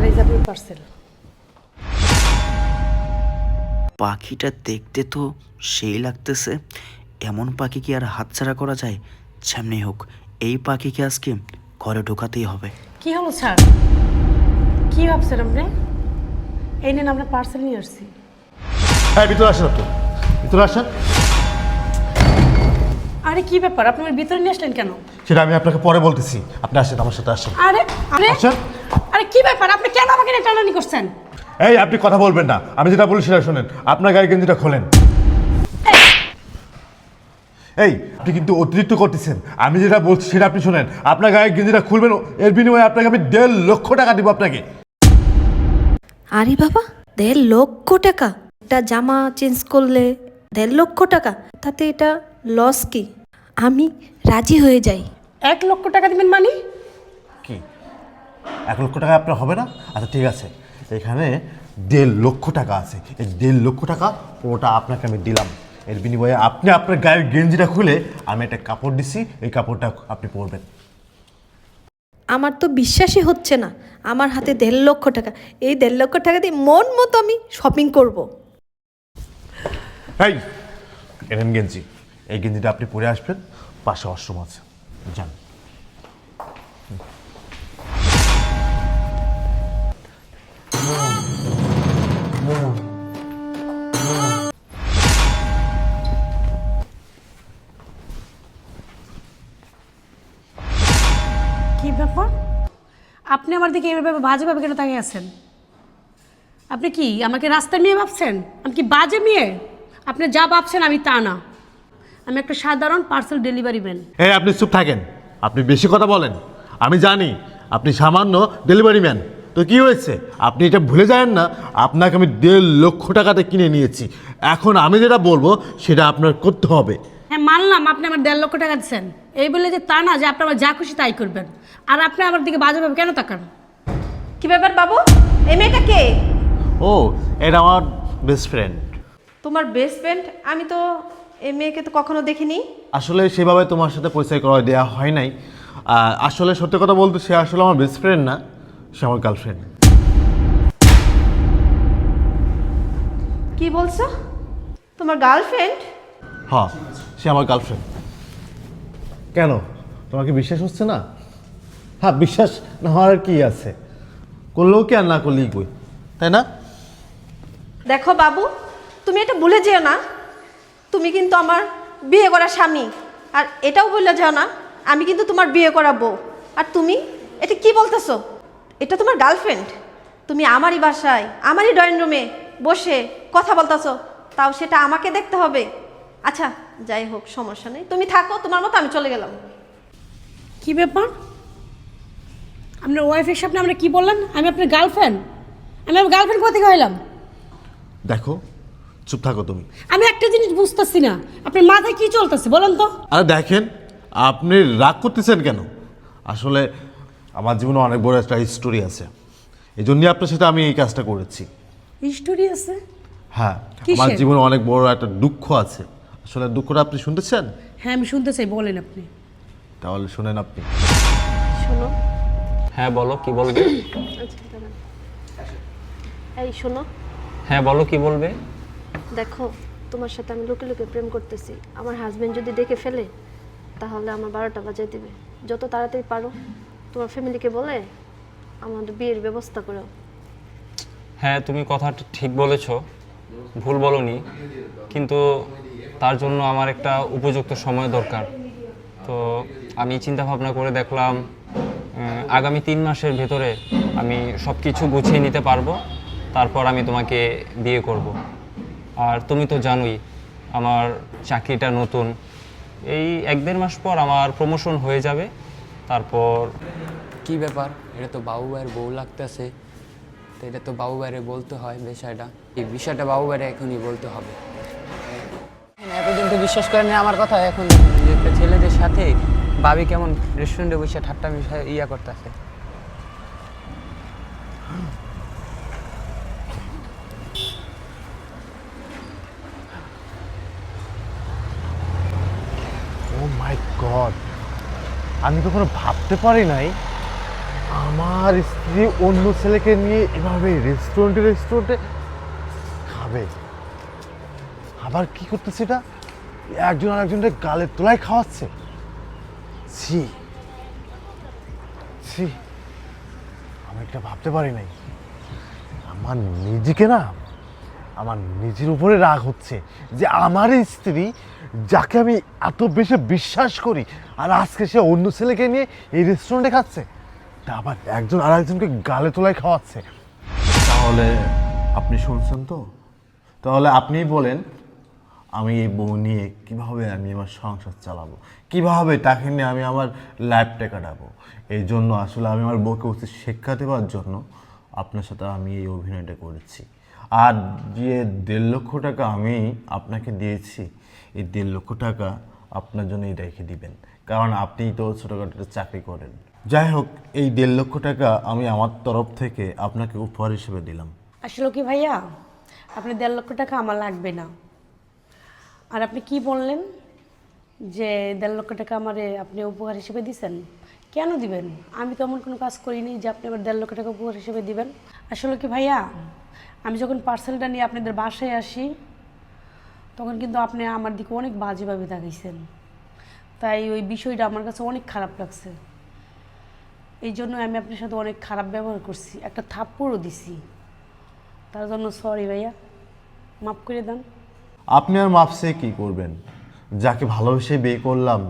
Sir এই যে আপনার পার্সেল। পাখিটা দেখতে তো সেই লাগতেছে, এমন পাখি কি আর হাতছাড়া করা যায়? যেমনি হোক এই পাখিকে আজকে ঘরে ঢোকাতেই হবে। কি হলো স্যার, কি ভাবছেন আপনি? এই নেন আপনার পার্সেল নিয়ে আসছি। হ্যাঁ, ভিতরে আসেন, আপনি ভিতরে আসেন। আরে কি ব্যাপার, আপনি আমার ভিতরে নিয়ে আসলেন কেন? সেটা আমি আপনাকে পরে বলতেছি, আপনি আসেন, আমার সাথে আসেন। আরে আরে আসেন। আরে কি ব্যাপার, আপনি কেন আমাকে নিয়ে টানাটানি করছেন? এই, আপনি কথা বলবেন না, আমি যেটা বলি সেটা শোনেন। আপনার গায়ের গেঞ্জিটা খোলেন। এই, আপনি কিন্তু অতিরিক্ত করতেছেন। আমি যেটা বলছি সেটা আপনি শোনেন। আপনার গায়ের গেঞ্জিটা খুলবেন, এর বিনিময়ে আপনাকে আমি 1.5 লক্ষ টাকা দিব আপনাকে। আরে বাবা, 1.5 লক্ষ টাকা? একটা জামা চেঞ্জ করলে 1.5 লক্ষ টাকা? তাতে এটা লস কি? আমি রাজি হয়ে যাই। 1 লক্ষ টাকা দিবেন মানে? কি 1 লক্ষ টাকা আপনার হবে না? আচ্ছা ঠিক আছে, এখানে 1.5 লক্ষ টাকা আছে। এই 1.5 লক্ষ টাকা পুরোটা আপনাকে আমি দিলাম। এর বিনিময়ে আপনি আপনার গায়ের গেঞ্জিটা খুলে আমি একটা কাপড় দিছি, এই কাপড়টা আপনি পরবেন। আমার তো বিশ্বাসই হচ্ছে না, আমার হাতে 1.5 লক্ষ টাকা। এই 1.5 লক্ষ টাকা দিয়ে মন মতো আমি শপিং করব। এই, এনেন গেঞ্জি। এই গেঞ্জিটা আপনি পরে আসবেন, পাশে ওয়াশরুম আছে, যান। কি ব্যাপার, আপনি আমার দিকে এইভাবে বাজেভাবে কেন তাকিয়ে আছেন? আপনি কি আমাকে রাস্তার মেয়ে ভাবছেন? আমি কি বাজে মেয়ে? আপনি যা ভাবছেন আমি তা না, আমি একটা সাধারণ পার্সেল ডেলিভারি ম্যান। এই, আপনি চুপ থাকেন, আপনি বেশি কথা বলেন। আমি জানি আপনি সামান্য ডেলিভারি ম্যান, তো কি হয়েছে? আপনি এটা ভুলে যাবেন না, আপনাকে আমি 1.5 লক্ষ টাকাতে কিনে নিয়েছি। এখন আমি যেটা বলবো সেটা আপনার করতে হবে। হ্যাঁ মানলাম আপনি আমার 1.5 লক্ষ টাকা দিচ্ছেন, এই বলে যে তা না যে আপনি আমার যা খুশি তাই করবেন। আর আপনি আমার দিকে বাজেভাবে কেন তাকান? কি ব্যাপার বাবু, এই মেয়েটা কে? ও, এটা আমার বেস্ট ফ্রেন্ড। তোমার বেস্ট ফ্রেন্ড? আমি তো এই মেয়েকে তো কখনো দেখিনি। আসলে সেভাবে তোমার সাথে পরিচয় করা দেওয়া হয় নাই। আসলে সত্যি কথা বলতে সে আসলে আমার বেস্ট ফ্রেন্ড না, সে আমার গার্লফ্রেন্ড। কি বলছো? তোমার গার্লফ্রেন্ড? হ্যাঁ, সে আমার গার্লফ্রেন্ড। কেন, তোমার কি বিশ্বাস হচ্ছে না? হ্যাঁ, বিশ্বাস না হওয়ার কি আছে, করলেও কি আর না করলেই কই, তাই না? দেখো বাবু, তুমি এটা ভুলে যেও না, তুমি কিন্তু আমার বিয়ে করা স্বামী। আর এটাও ভুলে যেও না, আমি কিন্তু তোমার বিয়ে করা বউ। আর তুমি এটা কি বলতেছো? এটা তোমার গার্লফ্রেন্ড। তুমি আমারই বাসায়, আমারই ড্রয়িং রুমে বসে কথা বলতেছো, তাও সেটা আমাকে দেখতে হবে? আচ্ছা যাই হোক, সমস্যা নেই, তুমি থাকো তোমার মতো, আমি চলে গেলাম। কি ব্যাপার, আপনার ওয়াইফের সামনে আমরা কি বললেন? আমি আপনার গার্লফ্রেন্ড? আমি আমার গার্লফ্রেন্ড কোথা থেকে হইলাম? দেখো, চুপ থাকো তুমি। আমি একটা জিনিস বুঝতেছি না, আপনার মাথায় কি চলতেছে বলেন তো? আরে দেখেন, আপনি রাগ করতেছেন কেন? আসলে আমার জীবনে অনেক বড় একটা হিস্টোরি আছে, এই জন্যই আপনার সাথে আমি এই কাজটা করেছি। হিস্টোরি আছে? হ্যাঁ, কিসের? আমার জীবনে অনেক বড় একটা দুঃখ আছে। আসলে দুঃখটা আপনি শুনতে চান? হ্যাঁ আমি শুনতে চাই, বলেন আপনি। তাহলে শোনেন আপনি। শোনো। হ্যাঁ বলো, কি বলবে? আচ্ছা দাঁড়ান। এই শোনো, হ্যাঁ বলো, কি বলবে? দেখো তোমার সাথে আমি লুকে লুকে প্রেম করতেছি। আমার হাজবেন্ড যদি দেখে ফেলে তাহলে আমার 12টা বাজিয়ে দিবে। যত তাড়াতাড়ি পারো তোমার ফ্যামিলিকে বলে আমাদের বিয়ের ব্যবস্থা করো। হ্যাঁ তুমি কথাটা ঠিক বলেছো, ভুল বলনি, কিন্তু তার জন্য আমার একটা উপযুক্ত সময় দরকার। তো আমি চিন্তা ভাবনা করে দেখলাম আগামী 3 মাসের ভেতরে আমি সব কিছু গুছিয়ে নিতে পারবো, তারপর আমি তোমাকে বিয়ে করব। আর তুমি তো জানোই আমার চাকরিটা নতুন, এই 1-1.5 মাস পর আমার প্রমোশন হয়ে যাবে। তারপর কি ব্যাপার, এটা তো বাবু ভাইয়ের বউ লাগতেছে, তো এটা তো বাবু ভাইয়ের বলতে হয় বিষয়টা। এই বিষয়টা বাবু ভাইয়ের এখনই বলতে হবে। এতদিন তো বিশ্বাস করেন না আমার কথা, এখন একটা ছেলেদের সাথে ভাবি কেমন রেস্টুরেন্টে বসে ঠাট্টা মিশা ইয়া করতেছে। ও মাই গড, আমি কখনো ভাবতে পারি নাই আমার স্ত্রী অন্য ছেলেকে নিয়ে এভাবে রেস্টুরেন্টে খাবে, আবার কি করতেছে এটা, একজন আরেকজনের গালের তোলায় খাওয়াচ্ছে। ছি ছি, আমি এটা ভাবতে পারি নাই। আমার নিজেকে না, আমার নিজের উপরে রাগ হচ্ছে যে আমার স্ত্রী, যাকে আমি এত বেশি বিশ্বাস করি, আর আজকে সে অন্য ছেলেকে নিয়ে এই রেস্টুরেন্টে খাচ্ছে, তা আবার একজন আর একজনকে গালে তোলায় খাওয়াচ্ছে। তাহলে আপনি শুনছেন তো, তাহলে আপনিই বলেন আমি এই বউ নিয়ে কীভাবে আমি আমার সংসার চালাবো, কীভাবে তাকে নিয়ে আমি আমার লাইফটা কাটাবো। এই জন্য আসলে আমি আমার বউকে উচিত শিক্ষা দেওয়ার জন্য আপনার সাথে আমি এই অভিনয়টা করেছি। আর যে 1.5 লক্ষ টাকা আমি আপনাকে দিয়েছি, এই 1.5 লক্ষ টাকা আপনার জন্যই রেখে দিবেন, কারণ আপনিই তো ছোটোখাটো একটা চাকরি করেন। যাই হোক, এই 1.5 লক্ষ টাকা আমি আমার তরফ থেকে আপনাকে উপহার হিসেবে দিলাম। আসলে কি ভাইয়া, আপনি 1.5 লক্ষ টাকা আমার লাগবে না। আর আপনি কি বললেন যে 1.5 লক্ষ টাকা আমারে আপনি উপহার হিসেবে দিছেন? কেন দিবেন? আমি তো এমন কোনো কাজ করিনি যে আপনি আমার 1.5 লক্ষ টাকা উপহার হিসেবে দিবেন। আসলে কি ভাইয়া, আমি যখন পার্সেলটা নিয়ে আপনাদের বাসায় আসি, তখন কিন্তু আপনি আমার দিকে অনেক বাজেভাবে তাকাইছেন। তাই ওই বিষয়টা আমার কাছে অনেক খারাপ লাগছে। এই জন্য আমি আপনার সাথে অনেক খারাপ ব্যবহার করছি, একটা থাপ্পড়ও দিছি। তার জন্য সরি ভাইয়া, মাফ করে দেন। আপনি আর মাপসে কি করবেন? যাকে ভালোবেসে বিয়ে করলাম,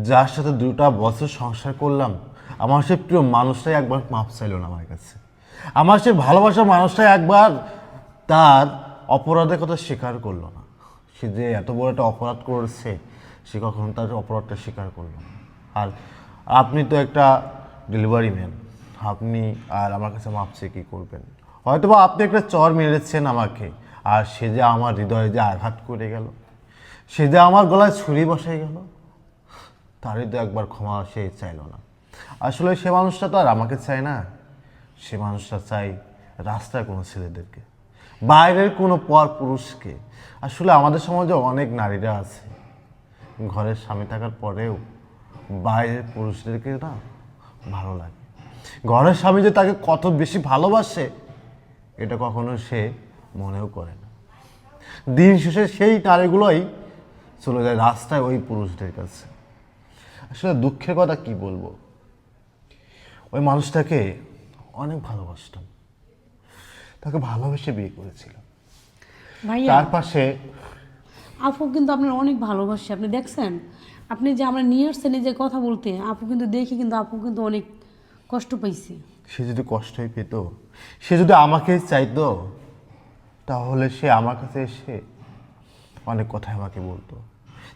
যার সাথে 2টা বছর সংসার করলাম, আমার সে প্রিয় মানুষটাই একবার মাপ চাইল না আমার কাছে। আমার সে ভালোবাসার মানুষটাই একবার তার অপরাধের কথা স্বীকার করলো না। সে যে এত বড় একটা অপরাধ করেছে, সে কখনো তার অপরাধটা স্বীকার করলো না। আর আপনি তো একটা ডেলিভারি ম্যান, আপনি আর আমার কাছে মাপসে কি করবেন? হয়তোবা আপনি একটা চর মেরেছেন আমাকে, আর সে যে আমার হৃদয়ে যে আঘাত করে গেল, সে যে আমার গলায় ছুরি বসাই গেল, তারই তো একবার ক্ষমা সে চাইল না। আসলে সে মানুষটা তো আর আমাকে চায় না, সে মানুষটা চাই রাস্তায় কোনো ছেলেদেরকে, বাইরের কোনো পর পুরুষকে। আসলে আমাদের সমাজে অনেক নারীরা আছে, ঘরের স্বামী থাকার পরেও বাইরের পুরুষদেরকে না ভালো লাগে। ঘরের স্বামী যে তাকে কত বেশি ভালোবাসে, এটা কখনো সে মনেও করে না। দিন শেষে সেই নারীগুলোই চলে যায় রাস্তায় ওই পুরুষদের কাছে। আসলে দুঃখের কথা কি বলবো, ওই মানুষটাকে অনেক ভালোবাসতাম, তাকে ভালোবেসে বিয়ে করেছিলাম। ভাইয়া, তার পাশে আপু কিন্তু আপনার অনেক ভালোবাসে। আপনি দেখছেন, আপনি যে আমরা নিয়ে আসছেন এই যে কথা বলতে, আপু কিন্তু দেখি কিন্তু আপু কিন্তু অনেক কষ্ট পাইছে। সে যদি কষ্টই পেত, সে যদি আমাকে চাইতো, তাহলে সে আমার কাছে এসে অনেক কথাই আমাকে বলতো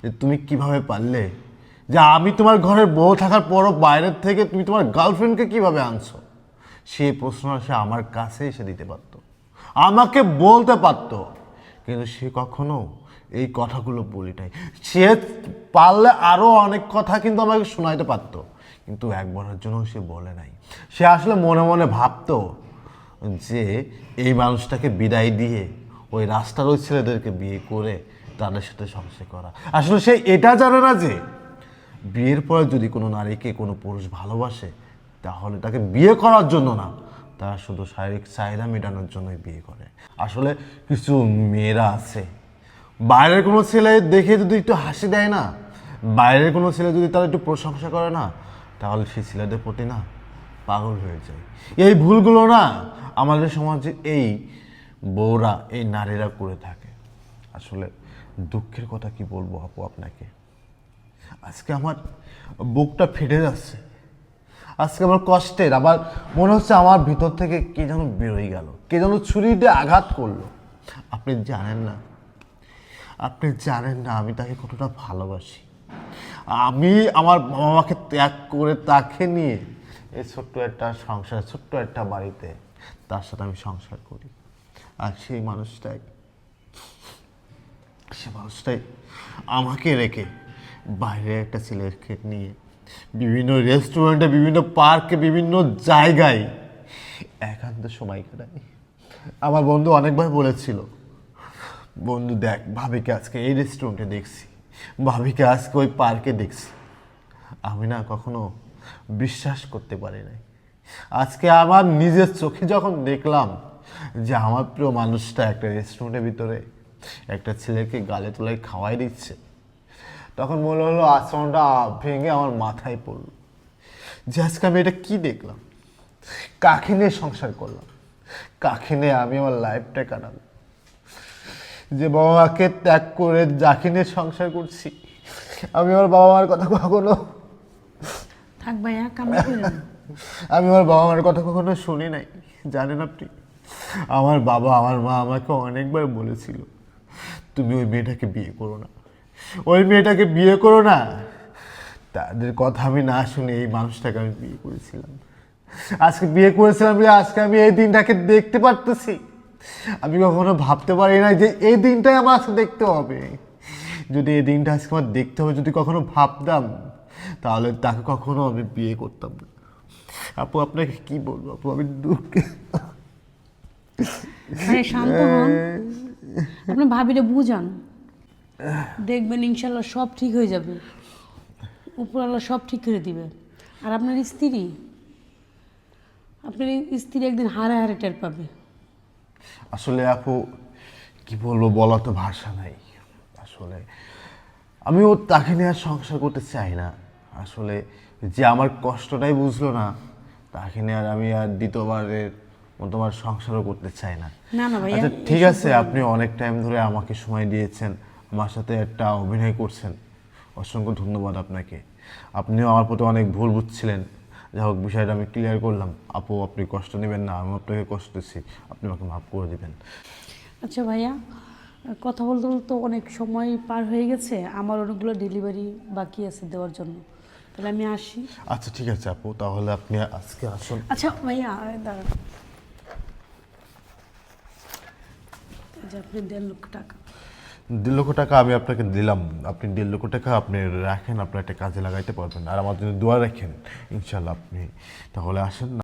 যে তুমি কিভাবে পারলে, যে আমি তোমার ঘরের বউ থাকার পরও বাইরের থেকে তুমি তোমার গার্লফ্রেন্ডকে কিভাবে আনছো। সেই প্রশ্ন সে আমার কাছে এসে দিতে পারতো, আমাকে বলতে পারতো, কিন্তু সে কখনো এই কথাগুলো বলিটাই। সে পারলে আরও অনেক কথা কিন্তু আমাকে শোনাইতে পারতো, কিন্তু একবারের জন্য সে বলে নাই। সে আসলে মনে মনে ভাবতো যে এই মানুষটাকে বিদায় দিয়ে ওই রাস্তার ওই ছেলেদেরকে বিয়ে করে তাদের সাথে সংসার করা। আসলে সে এটা জানে না যে বিয়ের পরে যদি কোনো নারীকে কোনো পুরুষ ভালোবাসে, তাহলে তাকে বিয়ে করার জন্য না, তারা শুধু শারীরিক চাহিদা মেটানোর জন্যই বিয়ে করে। আসলে কিছু মেয়েরা আছে, বাইরের কোনো ছেলে দেখে যদি একটু হাসি দেয় না, বাইরের কোনো ছেলে যদি তারা একটু প্রশংসা করে না, তাহলে সেই ছেলেদের প্রতি না পাগল হয়ে যায়। এই ভুলগুলো না আমাদের সমাজে এই বউরা, এই নারীরা করে থাকে। আসলে দুঃখের কথা কি বলবো আপু আপনাকে, আজকে আমার বুকটা ফেটে যাচ্ছে। আজকে আমার কষ্টের, আবার মনে হচ্ছে আমার ভিতর থেকে কে যেন বেরোয় গেল, কে যেন ছুরি দিয়ে আঘাত করলো। আপনি জানেন না, আপনি জানেন না আমি তাকে কতটা ভালোবাসি। আমি আমার বাবা মাকে ত্যাগ করে তাকে নিয়ে এই ছোট্ট একটা সংসার, ছোট্ট একটা বাড়িতে তার সাথে আমি সংসার করি। আর সেই মানুষটাই আমাকে রেখে বাইরে একটা ছেলেকে নিয়ে বিভিন্ন রেস্টুরেন্টে, বিভিন্ন পার্কে, বিভিন্ন জায়গায় একান্ত সময় কাটাই। আমার বন্ধু অনেকবার বলেছিল, বন্ধু দেখ ভাবিকে আজকে এই রেস্টুরেন্টে দেখছি, ভাবিকে আজকে ওই পার্কে দেখছি। আমি না কখনো বিশ্বাস করতে পারি নাই আজকে আমার নিজের চোখে যখন দেখলাম যে আমার প্রিয় মানুষটা একটা রেস্টুরেন্টের ভিতরে একটা ছেলেকে গালে তোলায় খাওয়াই দিচ্ছে, তখন মনে হলো আসমানটা ভেঙে আমার মাথায় পড়লো যে আজকে আমি এটা কি দেখলাম, কাকে নিয়ে সংসার করলাম, কাকে নিয়ে আমি আমার লাইফটা কাটাবো। যে বাবা মাকে ত্যাগ করে যাকে নিয়ে সংসার করছি, আমি আমার বাবা মার কথা কখনো থাক ভাইয়া, কামড় করেন না। আমি আমার বাবা মার কথা কখনো শুনি নাই। জানেন আপনি, আমার বাবা আমার মা আমাকে অনেকবার বলেছিল তুমি ওই মেয়েটাকে বিয়ে করো না, ওই মেয়েটাকে বিয়ে করো না। তাদের কথা আমি না শুনে এই মানুষটাকে আমি বিয়ে করেছিলাম। আজকে বিয়ে করেছিলাম যে আজকে আমি এই দিনটাকে দেখতে পারতেছি। আমি কখনো ভাবতে পারি না যে এই দিনটাই আমার আজকে দেখতে হবে। যদি এই দিনটা আজকে আমার দেখতে হবে, যদি কখনো ভাবতাম, তাহলে তাকে কখনো আমি বিয়ে করতাম না। আপু আপনাকে কি বলবো আপু, আমি দুঃখে। আরে শান্ত হন, আপনি ভাবিরে বুঝান, দেখবেন ইনশাল্লাহ সব ঠিক হয়ে যাবে, উপরওয়ালা সব ঠিক করে দিবে। আর আপনার স্ত্রী একদিন হারে হারে টের পাবে। আসলে আপু কি বলবো, বলা তো ভাষা নাই। আসলে আমিও তাকে নিয়ে আর সংসার করতে চাই না। আসলে যে আমার কষ্টটাই বুঝলো না, তাকে নিয়ে আর আমি আর দ্বিতীয়বারের মতো আমার সংসারও করতে চাই না। না না ভাইয়া, আচ্ছা ঠিক এসব আছে, বলবেন না। আপনি অনেক টাইম ধরে আমাকে সময় দিয়েছেন, আমার সাথে একটা অভিনয় করছেন, অসংখ্য ধন্যবাদ আপনাকে। আপনিও আমার প্রতি অনেক ভুল বুঝছিলেন, যাই হোক বিষয়টা আমি ক্লিয়ার করলাম। আপু আপনি কষ্ট নেবেন না, আমি আপনাকে কষ্ট দিচ্ছি, আপনি আমাকে মাফ করে দেবেন। আচ্ছা ভাইয়া, কথা বলতে বলতে অনেক সময় পার হয়ে গেছে, আমার অনেকগুলো ডেলিভারি বাকি আছে দেওয়ার জন্য, তাহলে আমি আসি। আচ্ছা ঠিক আছে আপু, তাহলে আপনি আজকে আসুন। আচ্ছা ভাইয়া দাঁড়ান, এই যে আপনি 1.5 লক্ষ টাকা। 1.5 লক্ষ টাকা আমি আপনাকে দিলাম, আপনি 1.5 লক্ষ টাকা আপনি রাখেন, আপনার একটা কাজে লাগাইতে পারবেন, আর আমার জন্য দোয়া রাখেন ইনশাল্লাহ। আপনি তাহলে আসেন।